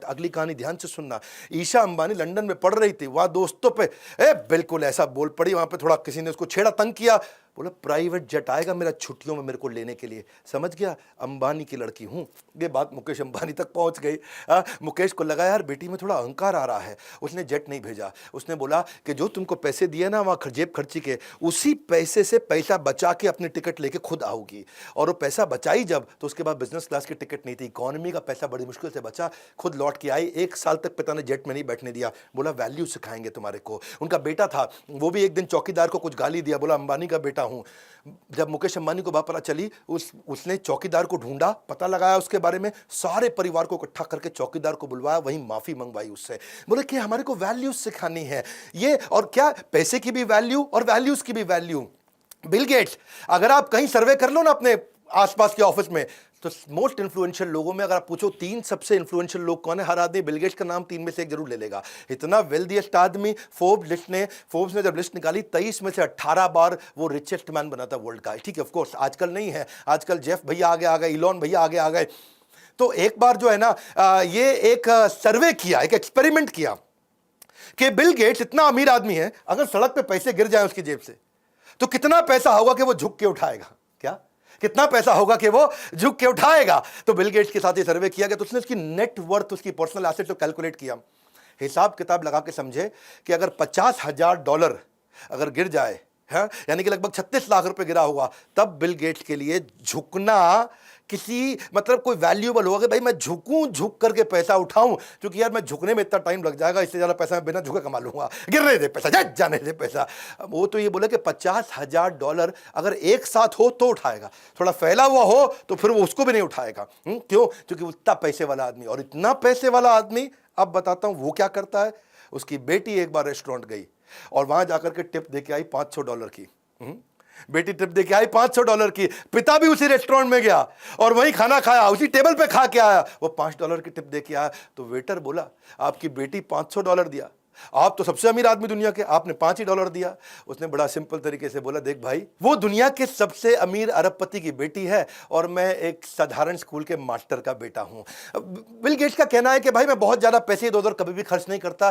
अगली कहानी ध्यान से सुनना। ईशा अंबानी लंदन में पढ़ रही थी, वहां दोस्तों पे बिल्कुल ऐसा बोल पड़ी, वहां पे थोड़ा किसी ने उसको छेड़ा, तंग किया, बोला प्राइवेट जेट आएगा मेरा छुट्टियों में मेरे को लेने के लिए। समझ गया, अंबानी की लड़की हूं। ये बात मुकेश अंबानी तक पहुंच गई। मुकेश को लगा यार बेटी में थोड़ा अहंकार आ रहा है, उसने जेट नहीं भेजा। उसने बोला कि जो तुमको पैसे दिए ना वहाँ जेब खर्ची के, उसी पैसे से पैसा बचा के अपनी टिकट लेके खुद आओगी। और वो पैसा बचाई जब, तो उसके बाद बिजनेस क्लास की टिकट नहीं थी, इकोनॉमी का पैसा बड़ी मुश्किल से बचा, खुद लौट के आई। 1 साल तक पिता ने जेट में नहीं बैठने दिया, बोला वैल्यू सिखाएंगे तुम्हारे को। उनका बेटा था, वो भी एक दिन चौकीदार को कुछ गाली दिया, बोला अंबानी का बेटा हूं। जब मुकेश अंबानी को बात पता चली, उसने चौकीदार को ढूंढा, पता लगाया उसके बारे में, सारे परिवार को इकट्ठा करके चौकीदार को बुलवाया, वहीं माफी मंगवाई उससे। बोले कि हमारे को वैल्यूज सिखानी है ये, और क्या पैसे की भी वैल्यू और वैल्यूज की भी वैल्यू। बिल गेट्स, अगर आप कहीं सर्वे कर लो ना अपने आसपास के ऑफिस में, तो मोस्ट इन्फ्लुएंशियल लोगों में अगर आप पूछो 3 सबसे इन्फ्लुएंशियल लोग कौन है, हर आदमी बिल गेट्स का नाम 3 में से एक जरूर ले लेगा। इतना वेल्दीएस्ट आदमी। फोर्ब्स ने जब लिस्ट निकाली, 23 में से 18 बार वो रिचेस्ट मैन बना था वर्ल्ड का। ठीक है, ऑफ कोर्स आजकल नहीं है, आजकल जेफ भैया आगे आ गए, इलॉन भैया आगे आ गए। तो एक बार जो है ना, ये एक सर्वे किया, एक एक्सपेरिमेंट किया कि बिल गेट्स इतना अमीर आदमी है, अगर सड़क पे पैसे गिर जाए उसकी जेब से, तो कितना पैसा होगा कि वो झुक के उठाएगा। क्या कितना पैसा होगा कि वो झुक के उठाएगा। तो बिल गेट्स के साथ ये सर्वे किया गया, तो उसने उसकी नेट वर्थ, उसकी पर्सनल एसेट को कैलकुलेट किया, हिसाब किताब लगा के समझे कि अगर $50,000 अगर गिर जाए, है यानी कि लगभग 36 लाख रुपए गिरा होगा, तब बिल गेट्स के लिए झुकना किसी मतलब कोई वैल्यूएबल होगा कि भाई मैं झुकूं, झुक करके पैसा उठाऊं, क्योंकि यार मैं झुकने में इतना टाइम लग जाएगा, इससे ज़्यादा पैसा मैं बिना झुके कमा लूंगा, गिरने दे पैसा, जाने दे पैसा। वो तो ये बोले कि $50,000 अगर एक साथ हो तो उठाएगा, थोड़ा फैला हुआ हो तो फिर वो उसको भी नहीं उठाएगा। क्यों? क्योंकि उतना पैसे वाला आदमी, और इतना पैसे वाला आदमी, अब बताता हूं वो क्या करता है। उसकी बेटी एक बार रेस्टोरेंट गई और वहां जाकर के टिप दे के आई $500 की। बेटी टिप दे के आई $500 की, पिता भी उसी रेस्टोरेंट में गया और वहीं खाना खाया, उसी टेबल पे खा के आया, वो $5 की टिप दे के आया। तो वेटर बोला आपकी बेटी $500 दिया, आप तो सबसे अमीर आदमी दुनिया के, आपने $5 ही दिया। उसने बड़ा सिंपल तरीके से बोला, देख भाई, वो दुनिया के सबसे अमीर अरबपति की बेटी है और मैं एक साधारण स्कूल के मास्टर का बेटा हूं। बिल गेट्स का कहना है कि भाई मैं बहुत ज्यादा पैसे इधर उधर कभी भी खर्च नहीं करता,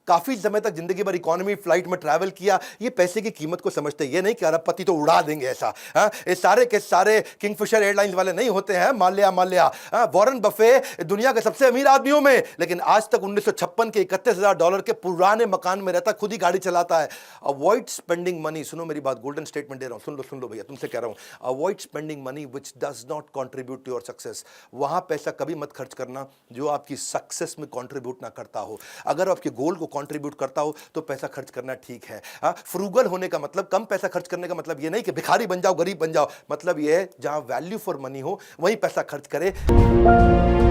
काफी समय तक जिंदगी भर इकोनॉमी फ्लाइट में ट्रैवल किया, ये पैसे की कीमत को समझते। ये नहीं कि अरबपति तो उड़ा देंगे ऐसा, ये सारे के सारे किंगफिशर एयरलाइंस वाले नहीं होते हैं, माल्या। वॉरेन बफे दुनिया के सबसे अमीर आदमियों में, लेकिन आज तक 1956 के $31,000 के पुराने मकान में रहता, खुद ही गाड़ी चलाता है। अवॉइड स्पेंडिंग मनी, सुनो मेरी बात, गोल्डन स्टेटमेंट दे रहा हूं, सुन लो भैया, तुमसे कह रहा हूं, avoid spending money which does not contribute to your success. वहां पैसा कभी मत खर्च करना जो आपकी सक्सेस में कंट्रीब्यूट ना करता हो। अगर आपके गोल को कंट्रीब्यूट करता हो तो पैसा खर्च करना ठीक है। फ्रूगल होने का मतलब, कम पैसा खर्च करने का मतलब ये नहीं कि भिखारी बन जाओ, गरीब बन जाओ, मतलब ये है जहां वैल्यू फॉर मनी हो वहीं पैसा खर्च करे।